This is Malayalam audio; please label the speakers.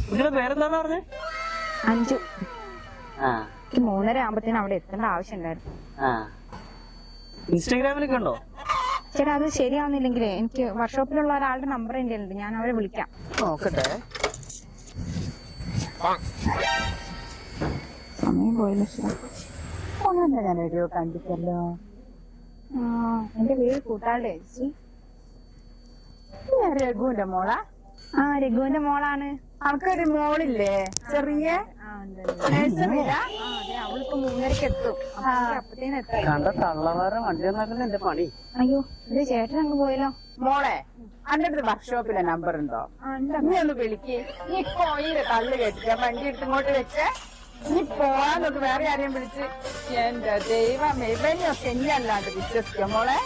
Speaker 1: കുട്ടിയുടെ പേരെന്താന്ന് പറഞ്ഞേ?
Speaker 2: അഞ്ചു.
Speaker 1: ആ,
Speaker 2: 3:30 ആകുമ്പത്തേനും അവിടെ എത്തേണ്ട ആവശ്യമുണ്ടായിരുന്നു.
Speaker 1: ഇൻസ്റ്റാഗ്രാമിലൊക്കെ ഉണ്ടോ?
Speaker 2: ചേട്ടാ അത് ശരിയാവുന്നില്ലെങ്കിലേ എനിക്ക് വർക്ക്ഷോപ്പിലുള്ള ഒരാളുടെ നമ്പർ എന്റെ ഉണ്ട്, ഞാൻ അവരെ വിളിക്കാം.
Speaker 1: നോക്കട്ടെ.
Speaker 2: സമയം പോയല്ലോ.
Speaker 3: ഞാൻ വീഡിയോ കണ്ടിട്ടല്ലോ.
Speaker 2: എന്റെ വീട് കൂട്ടാളുടെ ചേച്ചി.
Speaker 3: രഘുവിന്റെ മോളാ?
Speaker 2: ആ, രഘുവിന്റെ മോളാണ്.
Speaker 3: അവൾക്കൊരു മോളില്ലേ ചെറിയ നഴ്സറിയിലാ?
Speaker 2: അതെ, അവളിപ്പോ 3:30 എത്തും. അപ്പത്തേനും എത്താം.
Speaker 1: കണ്ട തള്ളവാരം വണ്ടി ഒന്നാക്കുന്ന എന്റെ പണി.
Speaker 2: അയ്യോ, ഇത് ചേട്ടൻ അങ്ങ് പോയല്ലോ.
Speaker 3: മോളെ, അന്റെ അടുത്ത് വർക്ക്ഷോപ്പിലെ നമ്പർ ഉണ്ടോ? നീ ഒന്ന് വിളിക്ക്. നീ പോയില്ലേ തള്ളു കേട്ടിട്ട് വണ്ടി എടുത്ത് ഇങ്ങോട്ട് വെച്ച് നീ പോവാന്നൊക്കെ വേറെ ആരെയും വിളിച്ച്. എന്റെ ദൈവം, ഇവനെയൊക്കെ ഇനി അല്ലാണ്ട് വിശ്വസിക്കാം മോളെ.